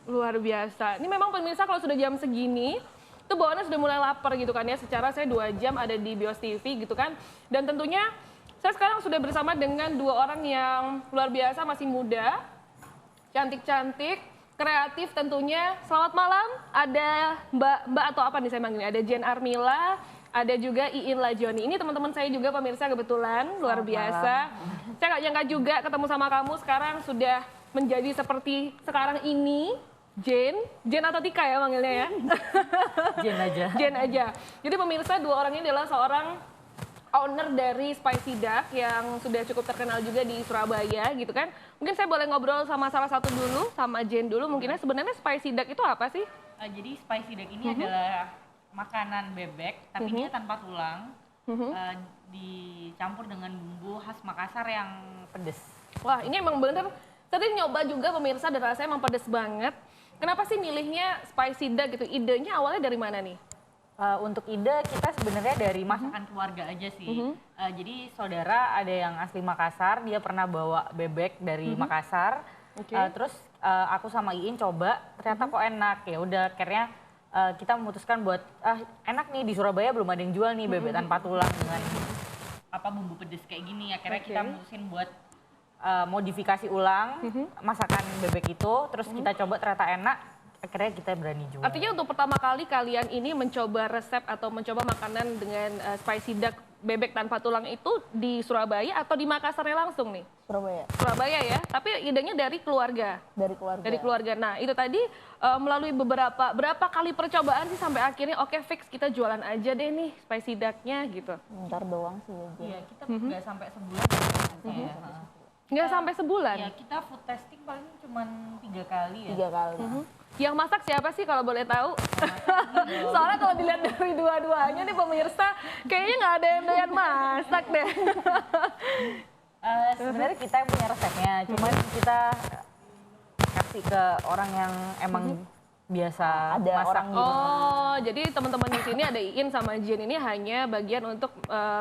Luar biasa. Ini memang pemirsa kalau sudah jam segini, itu bawaannya sudah mulai lapar gitu kan ya. Secara saya 2 jam ada di Bios TV gitu kan. Dan tentunya saya sekarang sudah bersama dengan 2 orang yang luar biasa, masih muda, cantik-cantik, kreatif tentunya. Selamat malam, ada Mbak atau apa nih saya manggilnya? Ada Jen Armila, ada juga Iin Lajoni. Ini teman-teman saya juga pemirsa kebetulan, luar biasa. Saya nggak nyangka juga ketemu sama kamu sekarang sudah menjadi seperti sekarang ini. Jen atau Tika ya manggilnya ya? Jen aja. Jen aja. Jadi pemirsa 2 orang ini adalah seorang owner dari Spicy Duck yang sudah cukup terkenal juga di Surabaya gitu kan. Mungkin saya boleh ngobrol sama salah satu dulu, sama Jen dulu. Mungkinnya sebenarnya Spicy Duck itu apa sih? Jadi Spicy Duck ini adalah makanan bebek, tapi dia tanpa tulang. Dicampur dengan bumbu khas Makassar yang pedes. Wah ini emang bener, tadi nyoba juga pemirsa dan rasanya emang pedes banget. Kenapa sih milihnya Spicy Duck gitu? Idenya awalnya dari mana nih? Untuk ide kita sebenarnya dari masakan keluarga aja sih. Jadi saudara ada yang asli Makassar, dia pernah bawa bebek dari Makassar. Terus aku sama Iin coba, ternyata kok enak. Ya udah akhirnya kita memutuskan buat enak nih di Surabaya belum ada yang jual nih bebek tanpa tulang dengan bumbu pedes kayak gini. Akhirnya kita mutusin buat modifikasi ulang masakan bebek itu, terus kita coba ternyata enak, akhirnya kita berani jual. Artinya untuk pertama kali kalian ini mencoba resep atau mencoba makanan dengan Spicy Duck bebek tanpa tulang itu di Surabaya atau di Makassarnya langsung nih? Surabaya. Surabaya ya, tapi idenya dari keluarga? Dari keluarga. Dari keluarga. Nah itu tadi melalui berapa kali percobaan sih sampai akhirnya oke fix kita jualan aja deh nih Spicy Duck-nya gitu? Bentar doang sih aja. Iya, kita nggak sampai sebulan. Nggak sampai sebulan? Ya, kita food testing paling cuma 3 kali ya. 3 kali. Yang masak siapa sih kalau boleh tahu? Soalnya kalau dilihat dari dua-duanya nih pemirsa, kayaknya nggak ada yang doyan masak deh. Sebenarnya kita yang punya resepnya, cuman kita kasih ke orang yang emang biasa Ada masak. orang Oh, jadi teman-teman di sini ada Iin sama Jen ini hanya bagian untuk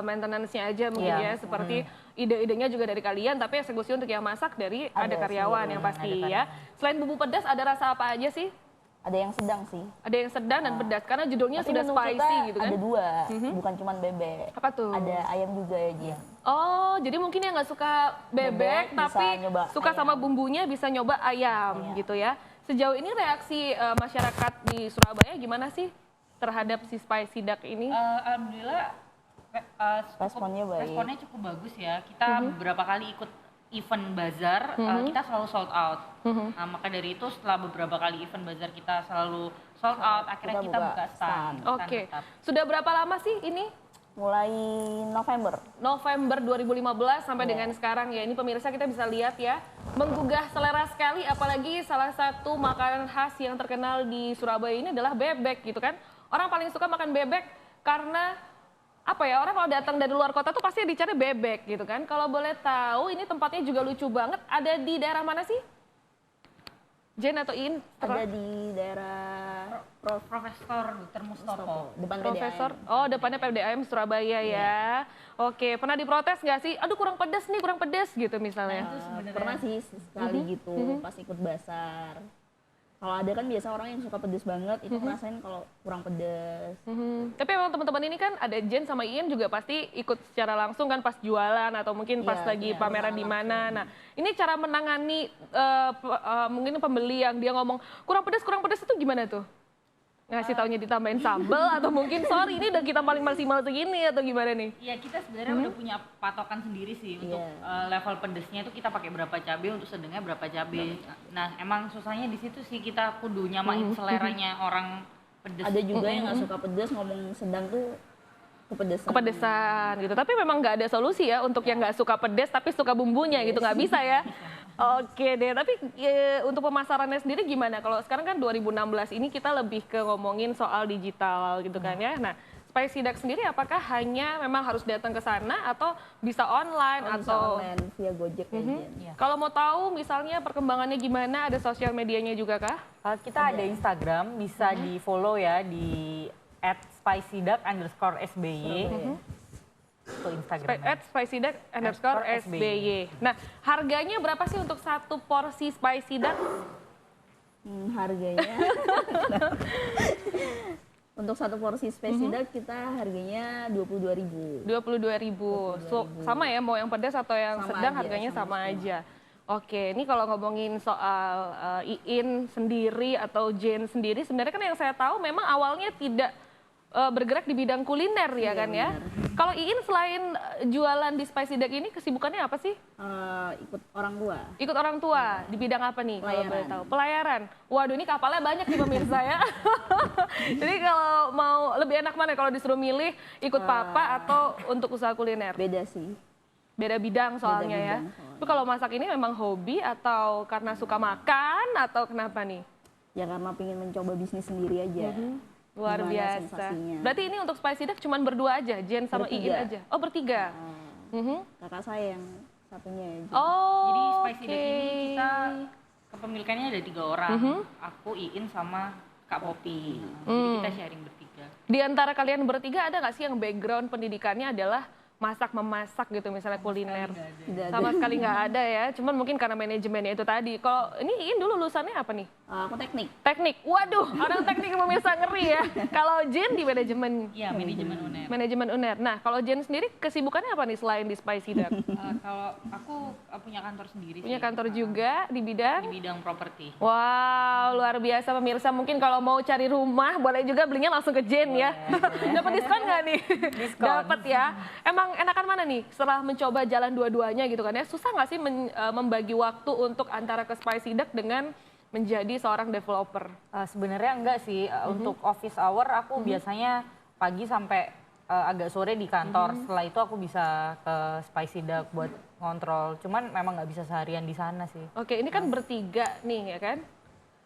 maintenance-nya aja mungkin ya, seperti ide-idenya juga dari kalian, tapi eksekusi untuk yang masak dari ada karyawan yang pasti ya. Selain bumbu pedas, ada rasa apa aja sih? Ada yang sedang sih. Ada yang sedang dan pedas, karena judulnya Tapi sudah menu spicy kita gitu kan? ada 2, bukan cuma bebek. Apa tuh? Ada ayam juga ya Jen. Oh, jadi mungkin yang nggak suka bebek, Bebek, tapi bisa nyoba suka ayam. sama bumbunya bisa nyoba ayam gitu ya. Sejauh ini reaksi masyarakat di Surabaya gimana sih terhadap si Spicy Duck ini? Alhamdulillah Responnya baik. responnya cukup bagus ya. Kita beberapa kali ikut event bazar, kita selalu sold out. Nah, maka dari itu setelah beberapa kali event bazar kita selalu sold out, akhirnya Kita kita buka buka stand. Oke, tetap. sudah berapa lama sih ini? Mulai November. November 2015 sampai dengan sekarang ya. Ini pemirsa kita bisa lihat ya, menggugah selera sekali, apalagi salah satu makanan khas yang terkenal di Surabaya ini adalah bebek gitu kan. Orang paling suka makan bebek karena apa ya, orang kalau datang dari luar kota tuh pasti dicari bebek gitu kan. Kalau boleh tahu ini tempatnya juga lucu banget, ada di daerah mana sih? Jen atau In? Ada di daerah Profesor Dr. Mustopo. depan Profesor, PDAM. oh depannya PDAM Surabaya ya. Oke, pernah diprotes nggak sih? Aduh kurang pedas nih, kurang pedas gitu misalnya. Pernah sih sekali gitu pas ikut basar. Kalau ada kan biasa orang yang suka pedes banget, itu ngerasain kalau kurang pedes. Tapi memang teman-teman ini kan ada Jen sama Ian juga pasti ikut secara langsung kan pas jualan atau mungkin pas lagi pameran di mana. Nah, ini cara menangani mungkin pembeli yang dia ngomong kurang pedas itu gimana tuh? Ngasih taunya ditambahin sambal atau mungkin sorry ini udah kita paling maksimal segini atau gimana nih? Iya, kita sebenarnya udah punya patokan sendiri sih untuk level pedesnya itu kita pakai berapa cabai, untuk sedangnya berapa cabai. Nah, emang susahnya di situ sih, kita kudu nyamain seleranya orang pedes. Ada juga yang nggak suka pedes, ngomong sedang tuh Kepedesan gitu. Tapi memang nggak ada solusi ya untuk yang nggak suka pedes tapi suka bumbunya gitu, nggak bisa ya. Oke deh, tapi untuk pemasarannya sendiri gimana? Kalau sekarang kan 2016 ini kita lebih ke ngomongin soal digital gitu kan ya. Nah, Spicy Duck sendiri apakah hanya memang harus datang ke sana atau bisa online atau online via Gojek ya Jen. kalau mau tahu misalnya perkembangannya gimana, ada sosial medianya juga kah? Kita ada Instagram, bisa di follow ya di @spicyduck_sby. Itu Instagram. @spicyduck_sby. Nah, harganya berapa sih untuk satu porsi Spicy Duck? harganya untuk satu porsi spicy duck kita harganya 22.000. 22.000. So, sama ya, mau yang pedas atau yang Sama sedang aja, harganya sama sama. aja. Oke, ini kalau ngomongin soal Iin sendiri atau Jane sendiri, sebenarnya kan yang saya tahu memang awalnya tidak bergerak di bidang kuliner ya kan ya. Kalau Iin selain jualan di Spicy Duck ini kesibukannya apa sih? Ikut orang tua. Ikut orang tua di bidang apa nih? Kalau boleh Pelayaran. tahu. Pelayaran. Waduh, ini kapalnya banyak nih pemirsa ya. Jadi kalau mau lebih enak mana kalau disuruh milih ikut papa atau untuk usaha kuliner? Beda sih. Beda bidang soalnya ya. bidang soalnya. Tapi kalau masak ini memang hobi atau karena suka makan atau kenapa nih? Ya karena pengen mencoba bisnis sendiri aja. Luar Gimana biasa. sensasinya. Berarti ini untuk Spicy Duck cuman berdua aja, Jen sama Iin Bertiga. aja. Oh, bertiga. Mhm. Kakak saya yang satunya aja. Oh. Jadi Spicy Duck ini oke. kita kepemilikannya ada 3 orang. Aku, Iin, sama Kak Popi. Jadi kita sharing bertiga. Di antara kalian bertiga ada nggak sih yang background pendidikannya adalah masak-memasak gitu misalnya kuliner? Tidak ada. Sama sekali nggak ada ya, cuman mungkin karena manajemennya itu tadi. Kalau ini Iin dulu lulusannya apa nih? Aku teknik. Teknik. Waduh, orang teknik pemirsa ngeri ya. Kalau Jen di manajemen. Iya, manajemen UNER. Manajemen UNER. Nah, kalau Jen sendiri kesibukannya apa nih selain di Spicy Duck? Kalau aku punya kantor sendiri Punya sih. kantor juga di bidang? Di bidang properti. Wow, luar biasa pemirsa. Mungkin kalau mau cari rumah, boleh juga belinya langsung ke Jen ya. Dapat diskon nggak nih? Diskon. Dapat ya. Emang enakan mana nih setelah mencoba jalan dua-duanya gitu kan ya? Susah nggak sih membagi waktu untuk antara ke Spicy Duck dengan menjadi seorang developer? Sebenarnya enggak sih. Untuk office hour aku biasanya pagi sampai agak sore di kantor. Setelah itu aku bisa ke Spicy Duck buat ngontrol. Cuman memang nggak bisa seharian di sana sih. Oke, ini kan bertiga nih ya kan?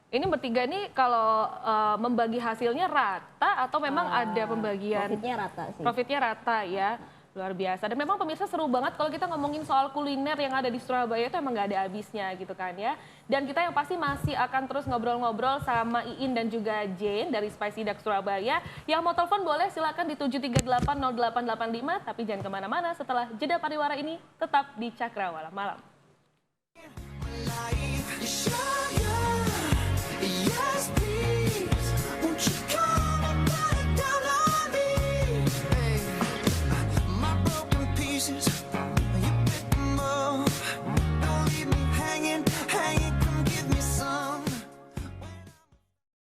Ini bertiga nih kalau membagi hasilnya rata atau memang ada pembagian? Profitnya rata sih. Profitnya rata ya. Luar biasa. Dan memang pemirsa seru banget kalau kita ngomongin soal kuliner yang ada di Surabaya itu emang nggak ada habisnya gitu kan ya. Dan kita yang pasti masih akan terus ngobrol-ngobrol sama Iin dan juga Jane dari Spicy Duck Surabaya. Yang mau telepon boleh silakan di 7380885. Tapi jangan kemana-mana, setelah jeda pariwara ini tetap di Cakrawala Malam. Yes, please. Won't you come and lay down on me? My broken pieces